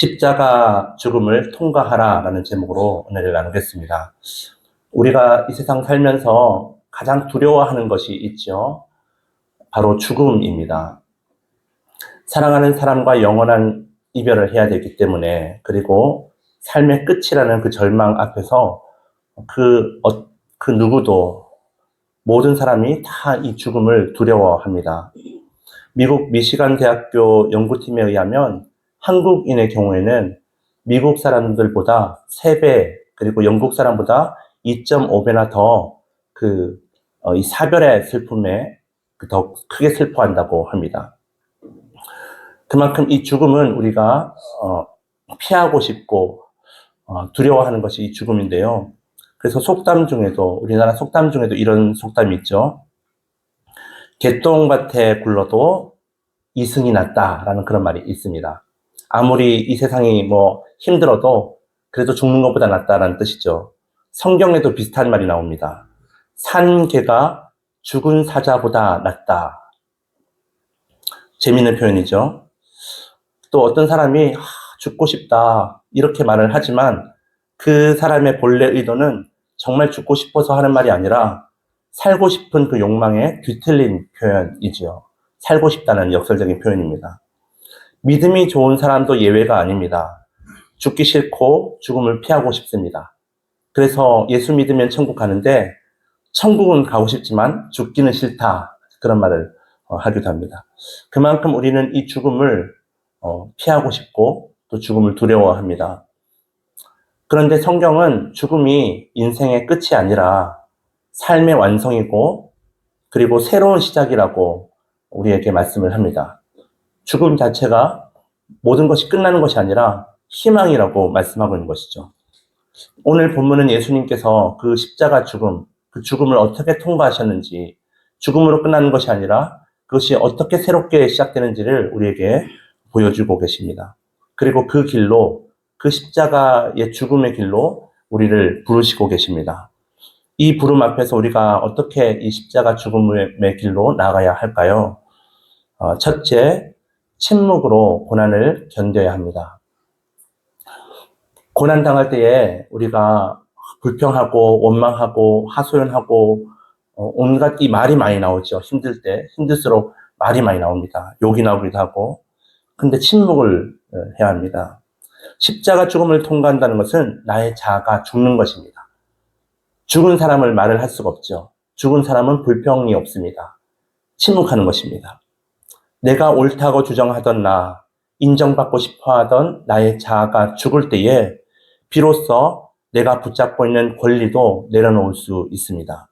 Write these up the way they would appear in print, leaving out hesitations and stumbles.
십자가 죽음을 통과하라라는 제목으로 은혜를 나누겠습니다. 우리가 이 세상 살면서 가장 두려워하는 것이 있죠. 바로 죽음입니다. 사랑하는 사람과 영원한 이별을 해야 되기 때문에, 그리고 삶의 끝이라는 그 절망 앞에서 그 누구도, 모든 사람이 다 이 죽음을 두려워합니다. 미국 미시간 대학교 연구팀에 의하면 한국인의 경우에는 미국 사람들보다 3배, 그리고 영국 사람보다 2.5배나 더 이 사별의 슬픔에 더 크게 슬퍼한다고 합니다. 그만큼 이 죽음은 우리가 피하고 싶고 두려워하는 것이 이 죽음인데요. 그래서 속담 중에도, 우리나라 속담 중에도 이런 속담이 있죠. 개똥밭에 굴러도 이승이 낫다라는 그런 말이 있습니다. 아무리 이 세상이 힘들어도 그래도 죽는 것보다 낫다라는 뜻이죠. 성경에도 비슷한 말이 나옵니다. 산 개가 죽은 사자보다 낫다. 재미있는 표현이죠. 또 어떤 사람이 죽고 싶다 이렇게 말을 하지만 그 사람의 본래 의도는 정말 죽고 싶어서 하는 말이 아니라 살고 싶은 그 욕망에 뒤틀린 표현이지요. 살고 싶다는 역설적인 표현입니다. 믿음이 좋은 사람도 예외가 아닙니다. 죽기 싫고 죽음을 피하고 싶습니다. 그래서 예수 믿으면 천국 가는데 천국은 가고 싶지만 죽기는 싫다. 그런 말을 하기도 합니다. 그만큼 우리는 이 죽음을 피하고 싶고 또 죽음을 두려워합니다. 그런데 성경은 죽음이 인생의 끝이 아니라 삶의 완성이고 그리고 새로운 시작이라고 우리에게 말씀을 합니다. 죽음 자체가 모든 것이 끝나는 것이 아니라 희망이라고 말씀하고 있는 것이죠. 오늘 본문은 예수님께서 그 십자가 죽음, 그 죽음을 어떻게 통과하셨는지, 죽음으로 끝나는 것이 아니라 그것이 어떻게 새롭게 시작되는지를 우리에게 보여주고 계십니다. 그리고 그 길로, 그 십자가의 죽음의 길로 우리를 부르시고 계십니다. 이 부름 앞에서 우리가 어떻게 이 십자가 죽음의 길로 나가야 할까요? 첫째, 침묵으로 고난을 견뎌야 합니다. 고난 당할 때에 우리가 불평하고 원망하고 하소연하고 온갖 이 말이 많이 나오죠. 힘들 때, 힘들수록 말이 많이 나옵니다. 욕이 나오기도 하고. 근데 침묵을 해야 합니다. 십자가 죽음을 통과한다는 것은 나의 자아가 죽는 것입니다. 죽은 사람을 말을 할 수가 없죠. 죽은 사람은 불평이 없습니다. 침묵하는 것입니다. 내가 옳다고 주장하던 나, 인정받고 싶어하던 나의 자아가 죽을 때에 비로소 내가 붙잡고 있는 권리도 내려놓을 수 있습니다.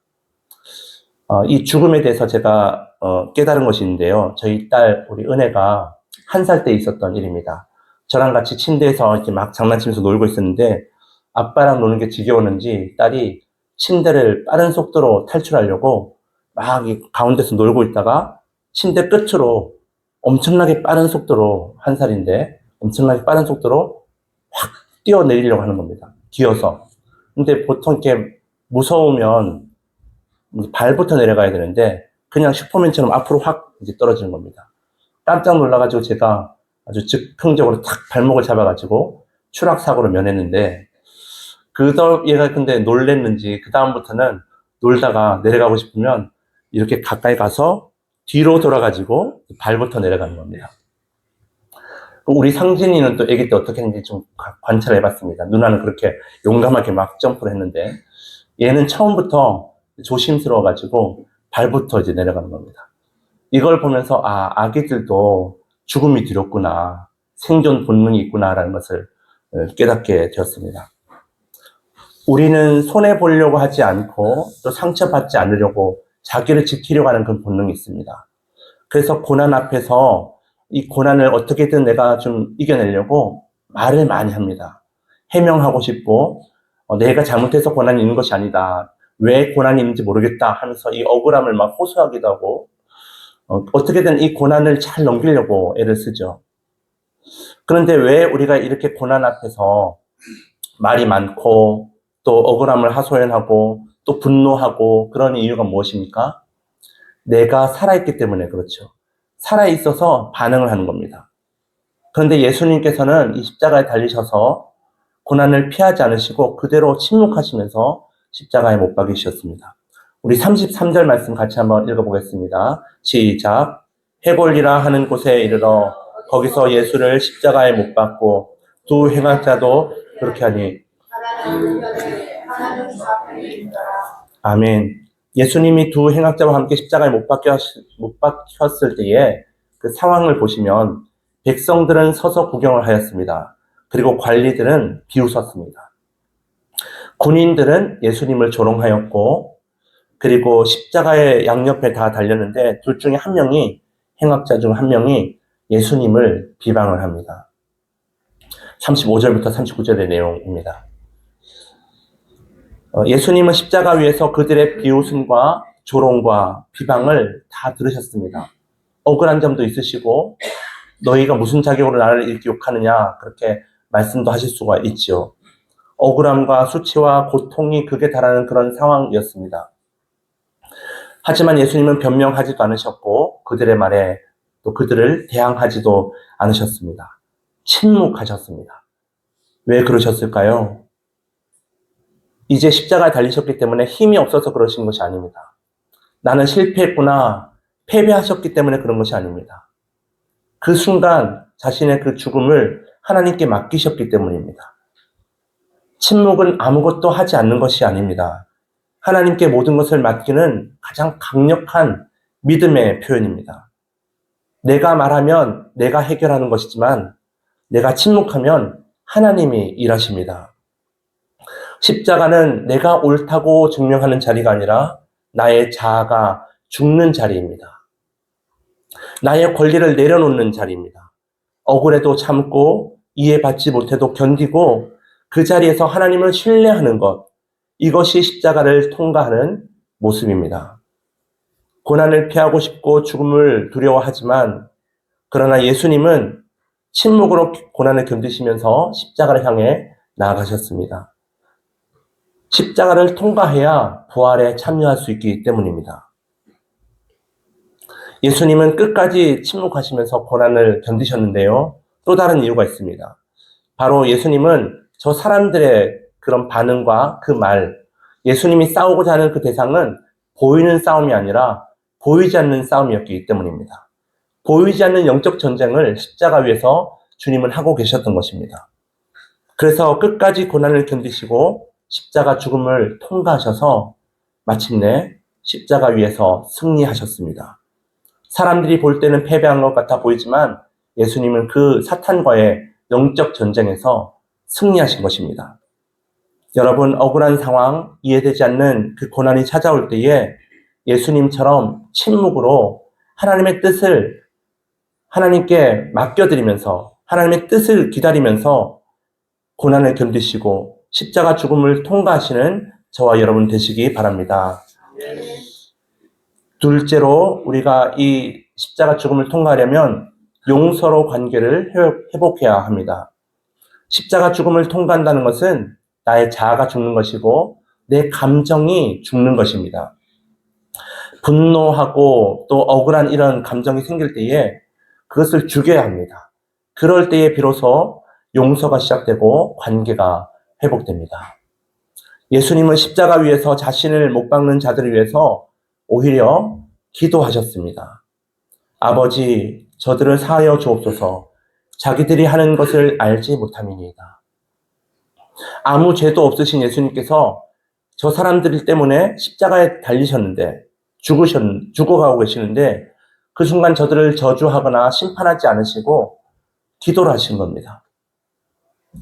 이 죽음에 대해서 제가 깨달은 것이 있는데요. 저희 딸, 우리 은혜가 1살 때 있었던 일입니다. 저랑 같이 침대에서 이렇게 막 장난치면서 놀고 있었는데 아빠랑 노는 게 지겨웠는지 딸이 침대를 빠른 속도로 탈출하려고 막 이 가운데서 놀고 있다가 침대 끝으로 엄청나게 빠른 속도로, 1살인데 엄청나게 빠른 속도로 확 뛰어내리려고 하는 겁니다. 기어서. 근데 보통 이렇게 무서우면 발부터 내려가야 되는데 그냥 슈퍼맨처럼 앞으로 확 이제 떨어지는 겁니다. 깜짝 놀라가지고 제가 아주 즉흥적으로 탁 발목을 잡아가지고 추락사고를 면했는데 얘가 근데 놀랬는지 그다음부터는 놀다가 내려가고 싶으면 이렇게 가까이 가서 뒤로 돌아가지고 발부터 내려가는 겁니다. 우리 상진이는 또 아기 때 어떻게 했는지 좀 관찰해 봤습니다. 누나는 그렇게 용감하게 막 점프를 했는데 얘는 처음부터 조심스러워가지고 발부터 이제 내려가는 겁니다. 이걸 보면서 아기들도 죽음이 두렵구나, 생존 본능이 있구나라는 것을 깨닫게 되었습니다. 우리는 손해보려고 하지 않고 또 상처받지 않으려고 자기를 지키려고 하는 그런 본능이 있습니다. 그래서 고난 앞에서 이 고난을 어떻게든 내가 좀 이겨내려고 말을 많이 합니다. 해명하고 싶고 내가 잘못해서 고난이 있는 것이 아니다. 왜 고난이 있는지 모르겠다 하면서 이 억울함을 막 호소하기도 하고 어떻게든 이 고난을 잘 넘기려고 애를 쓰죠. 그런데 왜 우리가 이렇게 고난 앞에서 말이 많고 또 억울함을 하소연하고 또 분노하고 그런 이유가 무엇입니까? 내가 살아있기 때문에 그렇죠. 살아있어서 반응을 하는 겁니다. 그런데 예수님께서는 이 십자가에 달리셔서 고난을 피하지 않으시고 그대로 침묵하시면서 십자가에 못 박이셨습니다. 우리 33절 말씀 같이 한번 읽어보겠습니다. 시작. 해골리라 하는 곳에 이르러 거기서 예수를 십자가에 못 박고 두 행악자도 그렇게 하니. 아멘. 예수님이 두 행악자와 함께 십자가에 못 박혔을 때에 그 상황을 보시면 백성들은 서서 구경을 하였습니다. 그리고 관리들은 비웃었습니다. 군인들은 예수님을 조롱하였고, 그리고 십자가의 양옆에 다 달렸는데 둘 중에 한 명이, 행악자 중 한 명이 예수님을 비방을 합니다. 35절부터 39절의 내용입니다. 예수님은 십자가 위에서 그들의 비웃음과 조롱과 비방을 다 들으셨습니다. 억울한 점도 있으시고 너희가 무슨 자격으로 나를 이렇게 욕하느냐 그렇게 말씀도 하실 수가 있죠. 억울함과 수치와 고통이 극에 달하는 그런 상황이었습니다. 하지만 예수님은 변명하지도 않으셨고 그들의 말에 또 그들을 대항하지도 않으셨습니다. 침묵하셨습니다. 왜 그러셨을까요? 이제 십자가에 달리셨기 때문에 힘이 없어서 그러신 것이 아닙니다. 나는 실패했구나, 패배하셨기 때문에 그런 것이 아닙니다. 그 순간 자신의 그 죽음을 하나님께 맡기셨기 때문입니다. 침묵은 아무것도 하지 않는 것이 아닙니다. 하나님께 모든 것을 맡기는 가장 강력한 믿음의 표현입니다. 내가 말하면 내가 해결하는 것이지만 내가 침묵하면 하나님이 일하십니다. 십자가는 내가 옳다고 증명하는 자리가 아니라 나의 자아가 죽는 자리입니다. 나의 권리를 내려놓는 자리입니다. 억울해도 참고 이해받지 못해도 견디고 그 자리에서 하나님을 신뢰하는 것, 이것이 십자가를 통과하는 모습입니다. 고난을 피하고 싶고 죽음을 두려워하지만 그러나 예수님은 침묵으로 고난을 견디시면서 십자가를 향해 나아가셨습니다. 십자가를 통과해야 부활에 참여할 수 있기 때문입니다. 예수님은 끝까지 침묵하시면서 고난을 견디셨는데요. 또 다른 이유가 있습니다. 바로 예수님은 저 사람들의 그런 반응과 그 말, 예수님이 싸우고자 하는 그 대상은 보이는 싸움이 아니라 보이지 않는 싸움이었기 때문입니다. 보이지 않는 영적 전쟁을 십자가 위에서 주님은 하고 계셨던 것입니다. 그래서 끝까지 고난을 견디시고 십자가 죽음을 통과하셔서 마침내 십자가 위에서 승리하셨습니다. 사람들이 볼 때는 패배한 것 같아 보이지만 예수님은 그 사탄과의 영적 전쟁에서 승리하신 것입니다. 여러분, 억울한 상황, 이해되지 않는 그 고난이 찾아올 때에 예수님처럼 침묵으로 하나님의 뜻을 하나님께 맡겨드리면서 하나님의 뜻을 기다리면서 고난을 견디시고 십자가 죽음을 통과하시는 저와 여러분 되시기 바랍니다. 둘째로 우리가 이 십자가 죽음을 통과하려면 용서로 관계를 회복해야 합니다. 십자가 죽음을 통과한다는 것은 나의 자아가 죽는 것이고 내 감정이 죽는 것입니다. 분노하고 또 억울한 이런 감정이 생길 때에 그것을 죽여야 합니다. 그럴 때에 비로소 용서가 시작되고 관계가 회복됩니다. 예수님은 십자가 위에서 자신을 못 박는 자들을 위해서 오히려 기도하셨습니다. 아버지, 저들을 사하여 주옵소서. 자기들이 하는 것을 알지 못함이니이다. 아무 죄도 없으신 예수님께서 저 사람들 때문에 십자가에 달리셨는데 죽어가고 계시는데 그 순간 저들을 저주하거나 심판하지 않으시고 기도를 하신 겁니다.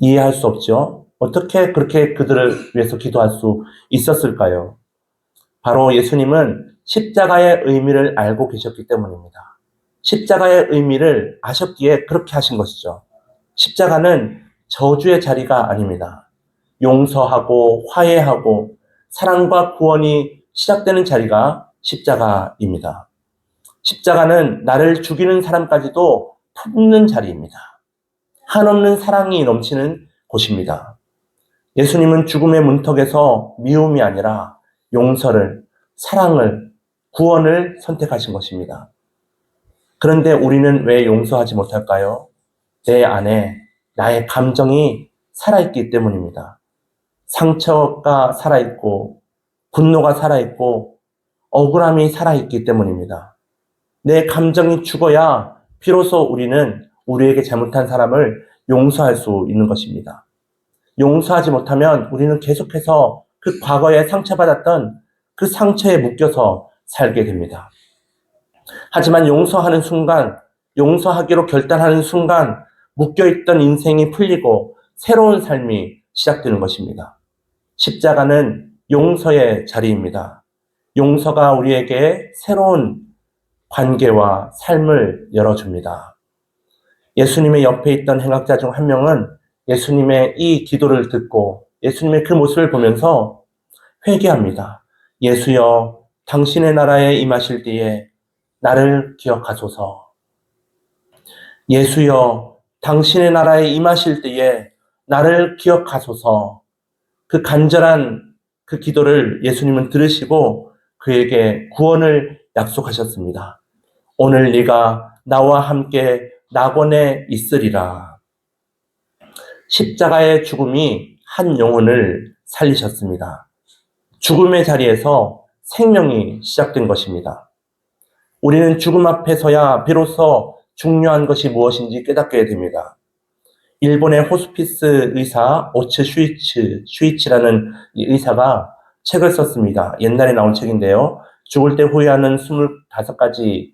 이해할 수 없죠? 어떻게 그렇게 그들을 위해서 기도할 수 있었을까요? 바로 예수님은 십자가의 의미를 알고 계셨기 때문입니다. 십자가의 의미를 아셨기에 그렇게 하신 것이죠. 십자가는 저주의 자리가 아닙니다. 용서하고 화해하고 사랑과 구원이 시작되는 자리가 십자가입니다. 십자가는 나를 죽이는 사람까지도 품는 자리입니다. 한없는 사랑이 넘치는 곳입니다. 예수님은 죽음의 문턱에서 미움이 아니라 용서를, 사랑을, 구원을 선택하신 것입니다. 그런데 우리는 왜 용서하지 못할까요? 내 안에 나의 감정이 살아있기 때문입니다. 상처가 살아있고, 분노가 살아있고, 억울함이 살아있기 때문입니다. 내 감정이 죽어야 비로소 우리는 우리에게 잘못한 사람을 용서할 수 있는 것입니다. 용서하지 못하면 우리는 계속해서 그 과거에 상처받았던 그 상처에 묶여서 살게 됩니다. 하지만 용서하는 순간, 용서하기로 결단하는 순간 묶여있던 인생이 풀리고 새로운 삶이 시작되는 것입니다. 십자가는 용서의 자리입니다. 용서가 우리에게 새로운 관계와 삶을 열어줍니다. 예수님의 옆에 있던 행악자 중 한 명은 예수님의 이 기도를 듣고 예수님의 그 모습을 보면서 회개합니다. 예수여, 당신의 나라에 임하실 때에 나를 기억하소서. 예수여, 당신의 나라에 임하실 때에 나를 기억하소서. 그 간절한 그 기도를 예수님은 들으시고 그에게 구원을 약속하셨습니다. 오늘 네가 나와 함께 낙원에 있으리라. 십자가의 죽음이 한 영혼을 살리셨습니다. 죽음의 자리에서 생명이 시작된 것입니다. 우리는 죽음 앞에서야 비로소 중요한 것이 무엇인지 깨닫게 됩니다. 일본의 호스피스 의사 오츠 슈이치라는 이 의사가 책을 썼습니다. 옛날에 나온 책인데요. 죽을 때 후회하는 25가지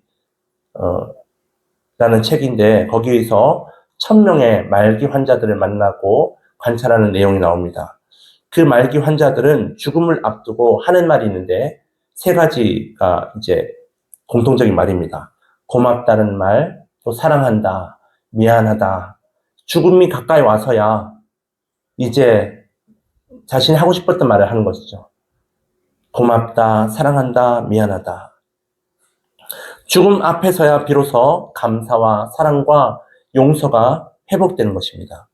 라는 책인데 거기에서 1000명의 말기 환자들을 만나고 관찰하는 내용이 나옵니다. 그 말기 환자들은 죽음을 앞두고 하는 말이 있는데 3가지가 이제 공통적인 말입니다. 고맙다는 말, 또 사랑한다, 미안하다. 죽음이 가까이 와서야 이제 자신이 하고 싶었던 말을 하는 것이죠. 고맙다, 사랑한다, 미안하다. 죽음 앞에서야 비로소 감사와 사랑과 용서가 회복되는 것입니다.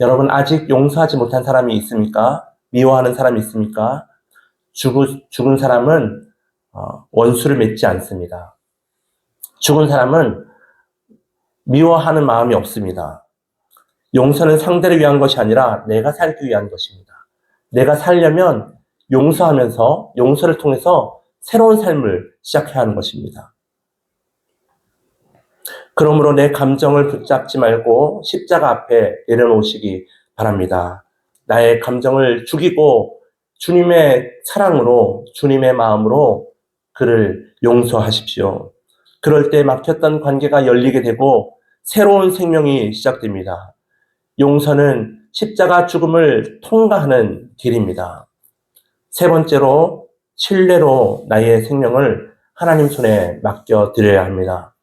여러분, 아직 용서하지 못한 사람이 있습니까? 미워하는 사람이 있습니까? 죽은 사람은 원수를 맺지 않습니다. 죽은 사람은 미워하는 마음이 없습니다. 용서는 상대를 위한 것이 아니라 내가 살기 위한 것입니다. 내가 살려면 용서하면서 용서를 통해서 새로운 삶을 시작해야 하는 것입니다. 그러므로 내 감정을 붙잡지 말고 십자가 앞에 내려놓으시기 바랍니다. 나의 감정을 죽이고 주님의 사랑으로, 주님의 마음으로 그를 용서하십시오. 그럴 때 막혔던 관계가 열리게 되고 새로운 생명이 시작됩니다. 용서는 십자가 죽음을 통과하는 길입니다. 3번째로, 신뢰로 나의 생명을 하나님 손에 맡겨드려야 합니다.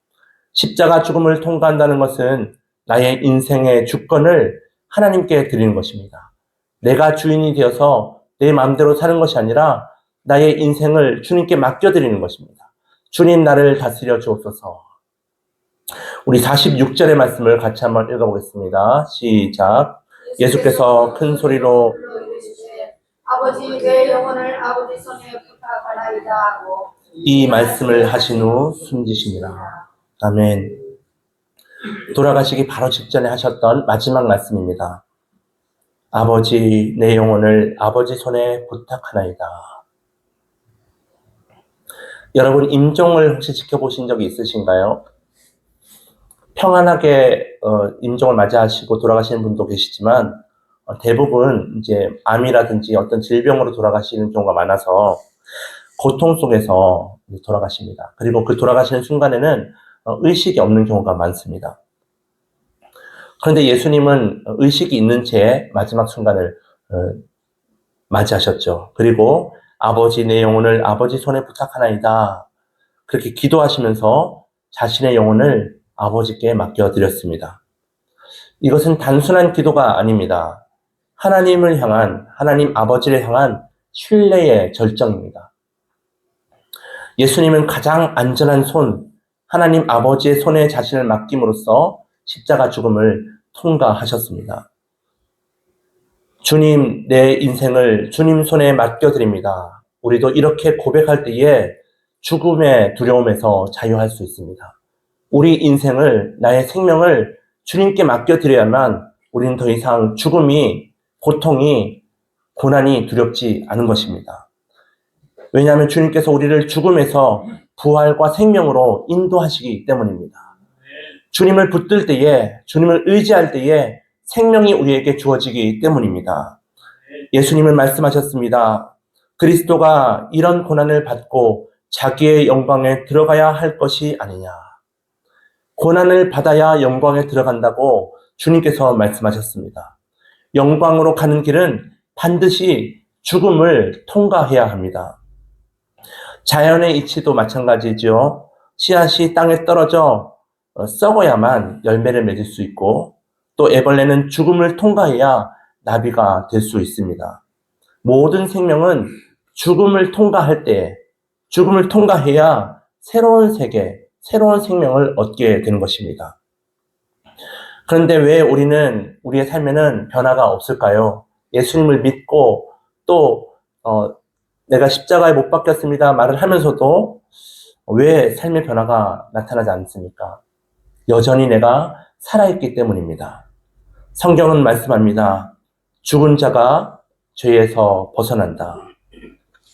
십자가 죽음을 통과한다는 것은 나의 인생의 주권을 하나님께 드리는 것입니다. 내가 주인이 되어서 내 마음대로 사는 것이 아니라 나의 인생을 주님께 맡겨드리는 것입니다. 주님, 나를 다스려 주옵소서. 우리 46절의 말씀을 같이 한번 읽어보겠습니다. 시작. 예수께서 큰 소리로 아버지, 내 영혼을 아버지 손에 부탁하나이다 하고 이 말씀을 하신 후 숨지시니라. 아멘. 돌아가시기 바로 직전에 하셨던 마지막 말씀입니다. 아버지, 내 영혼을 아버지 손에 부탁하나이다. 여러분, 임종을 혹시 지켜보신 적이 있으신가요? 평안하게 임종을 맞이하시고 돌아가시는 분도 계시지만 대부분 이제 암이라든지 어떤 질병으로 돌아가시는 경우가 많아서 고통 속에서 돌아가십니다. 그리고 그 돌아가시는 순간에는 의식이 없는 경우가 많습니다. 그런데 예수님은 의식이 있는 채 마지막 순간을 맞이하셨죠. 그리고 아버지, 내 영혼을 아버지 손에 부탁하나이다. 그렇게 기도하시면서 자신의 영혼을 아버지께 맡겨드렸습니다. 이것은 단순한 기도가 아닙니다. 하나님을 향한, 하나님 아버지를 향한 신뢰의 절정입니다. 예수님은 가장 안전한 손, 하나님 아버지의 손에 자신을 맡김으로써 십자가 죽음을 통과하셨습니다. 주님, 내 인생을 주님 손에 맡겨드립니다. 우리도 이렇게 고백할 때에 죽음의 두려움에서 자유할 수 있습니다. 우리 인생을, 나의 생명을 주님께 맡겨드려야만 우리는 더 이상 죽음이, 고통이, 고난이 두렵지 않은 것입니다. 왜냐하면 주님께서 우리를 죽음에서 부활과 생명으로 인도하시기 때문입니다. 주님을 붙들 때에, 주님을 의지할 때에 생명이 우리에게 주어지기 때문입니다. 예수님은 말씀하셨습니다. 그리스도가 이런 고난을 받고 자기의 영광에 들어가야 할 것이 아니냐. 고난을 받아야 영광에 들어간다고 주님께서 말씀하셨습니다. 영광으로 가는 길은 반드시 죽음을 통과해야 합니다. 자연의 이치도 마찬가지죠. 씨앗이 땅에 떨어져 썩어야만 열매를 맺을 수 있고, 또 애벌레는 죽음을 통과해야 나비가 될 수 있습니다. 모든 생명은 죽음을 통과할 때, 죽음을 통과해야 새로운 세계, 새로운 생명을 얻게 되는 것입니다. 그런데 왜 우리는, 우리의 삶에는 변화가 없을까요? 예수님을 믿고 또 내가 십자가에 못 박혔습니다 말을 하면서도 왜 삶의 변화가 나타나지 않습니까? 여전히 내가 살아있기 때문입니다. 성경은 말씀합니다. 죽은 자가 죄에서 벗어난다.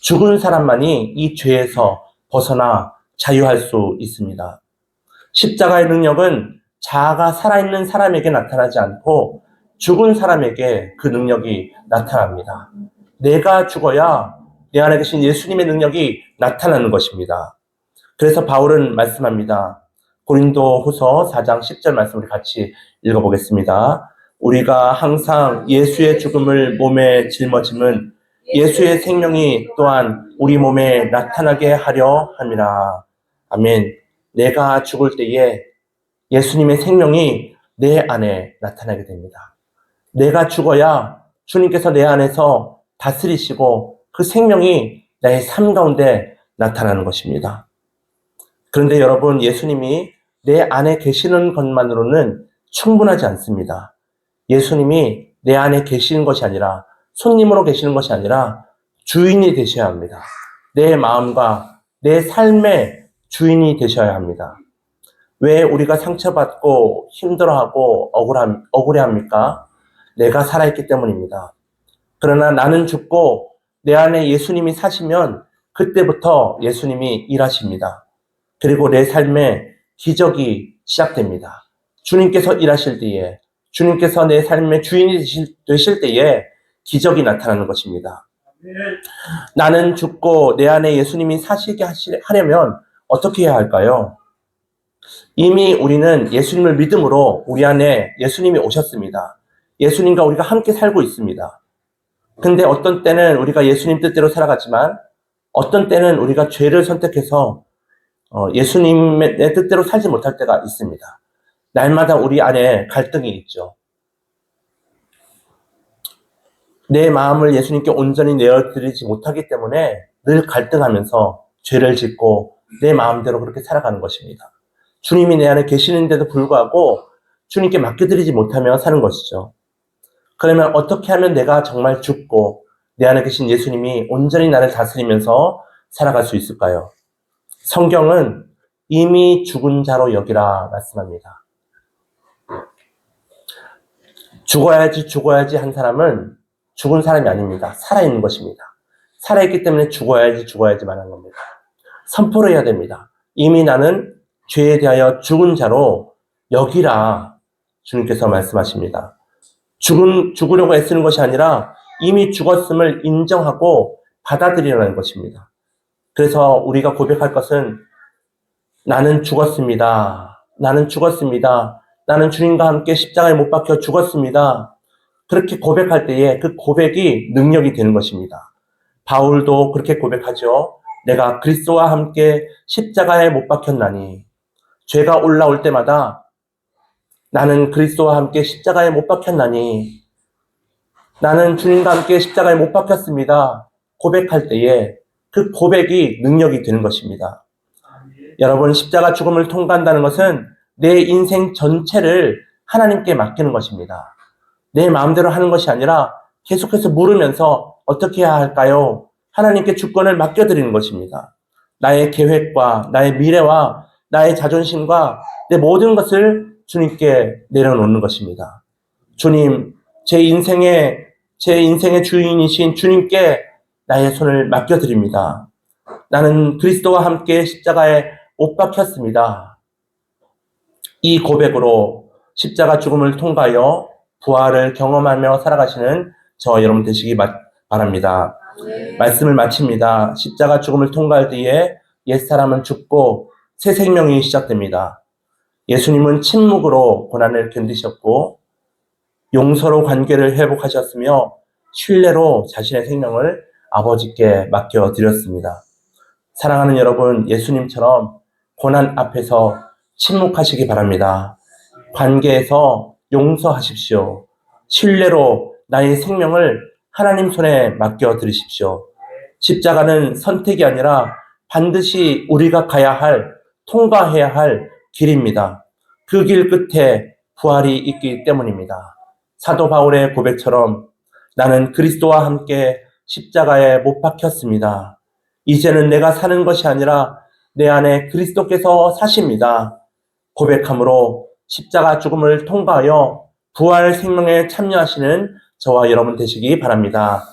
죽은 사람만이 이 죄에서 벗어나 자유할 수 있습니다. 십자가의 능력은 자아가 살아있는 사람에게 나타나지 않고 죽은 사람에게 그 능력이 나타납니다. 내가 죽어야 내 안에 계신 예수님의 능력이 나타나는 것입니다. 그래서 바울은 말씀합니다. 고린도 후서 4장 10절 말씀을 같이 읽어보겠습니다. 우리가 항상 예수의 죽음을 몸에 짊어짐은 예수의 생명이 또한 우리 몸에 나타나게 하려 함이라. 아멘. 내가 죽을 때에 예수님의 생명이 내 안에 나타나게 됩니다. 내가 죽어야 주님께서 내 안에서 다스리시고 그 생명이 나의 삶 가운데 나타나는 것입니다. 그런데 여러분, 예수님이 내 안에 계시는 것만으로는 충분하지 않습니다. 예수님이 내 안에 계시는 것이 아니라, 손님으로 계시는 것이 아니라 주인이 되셔야 합니다. 내 마음과 내 삶의 주인이 되셔야 합니다. 왜 우리가 상처받고 힘들어하고 억울해합니까? 내가 살아있기 때문입니다. 그러나 나는 죽고 내 안에 예수님이 사시면 그때부터 예수님이 일하십니다. 그리고 내 삶에 기적이 시작됩니다. 주님께서 일하실 때에, 주님께서 내 삶의 주인이 되실 때에 기적이 나타나는 것입니다. 나는 죽고 내 안에 예수님이 사시게 하려면 어떻게 해야 할까요? 이미 우리는 예수님을 믿음으로 우리 안에 예수님이 오셨습니다. 예수님과 우리가 함께 살고 있습니다. 근데 어떤 때는 우리가 예수님 뜻대로 살아가지만 어떤 때는 우리가 죄를 선택해서 예수님의 뜻대로 살지 못할 때가 있습니다. 날마다 우리 안에 갈등이 있죠. 내 마음을 예수님께 온전히 내어드리지 못하기 때문에 늘 갈등하면서 죄를 짓고 내 마음대로 그렇게 살아가는 것입니다. 주님이 내 안에 계시는데도 불구하고 주님께 맡겨드리지 못하며 사는 것이죠. 그러면 어떻게 하면 내가 정말 죽고 내 안에 계신 예수님이 온전히 나를 다스리면서 살아갈 수 있을까요? 성경은 이미 죽은 자로 여기라 말씀합니다. 죽어야지 한 사람은 죽은 사람이 아닙니다. 살아있는 것입니다. 살아있기 때문에 죽어야지만 한 겁니다. 선포를 해야 됩니다. 이미 나는 죄에 대하여 죽은 자로 여기라 주님께서 말씀하십니다. 죽으려고 애쓰는 것이 아니라 이미 죽었음을 인정하고 받아들이라는 것입니다. 그래서 우리가 고백할 것은 나는 죽었습니다. 나는 죽었습니다. 나는 주님과 함께 십자가에 못 박혀 죽었습니다. 그렇게 고백할 때에 그 고백이 능력이 되는 것입니다. 바울도 그렇게 고백하죠. 내가 그리스도와 함께 십자가에 못 박혔나니, 죄가 올라올 때마다 나는 그리스도와 함께 십자가에 못 박혔나니, 나는 주님과 함께 십자가에 못 박혔습니다. 고백할 때에 그 고백이 능력이 되는 것입니다. 여러분, 십자가 죽음을 통과한다는 것은 내 인생 전체를 하나님께 맡기는 것입니다. 내 마음대로 하는 것이 아니라 계속해서 물으면서 어떻게 해야 할까요? 하나님께 주권을 맡겨드리는 것입니다. 나의 계획과 나의 미래와 나의 자존심과 내 모든 것을 주님께 내려놓는 것입니다. 주님, 제 인생의 주인이신 주님께 나의 손을 맡겨드립니다. 나는 그리스도와 함께 십자가에 못 박혔습니다. 이 고백으로 십자가 죽음을 통과하여 부활을 경험하며 살아가시는 저와 여러분 되시기 바랍니다. 말씀을 마칩니다. 십자가 죽음을 통과할 때에 옛사람은 죽고 새 생명이 시작됩니다. 예수님은 침묵으로 고난을 견디셨고 용서로 관계를 회복하셨으며 신뢰로 자신의 생명을 아버지께 맡겨드렸습니다. 사랑하는 여러분, 예수님처럼 고난 앞에서 침묵하시기 바랍니다. 관계에서 용서하십시오. 신뢰로 나의 생명을 하나님 손에 맡겨드리십시오. 십자가는 선택이 아니라 반드시 우리가 가야 할, 통과해야 할 길입니다. 그 길 끝에 부활이 있기 때문입니다. 사도 바울의 고백처럼 나는 그리스도와 함께 십자가에 못 박혔습니다. 이제는 내가 사는 것이 아니라 내 안에 그리스도께서 사십니다. 고백함으로 십자가 죽음을 통과하여 부활 생명에 참여하시는 저와 여러분 되시기 바랍니다.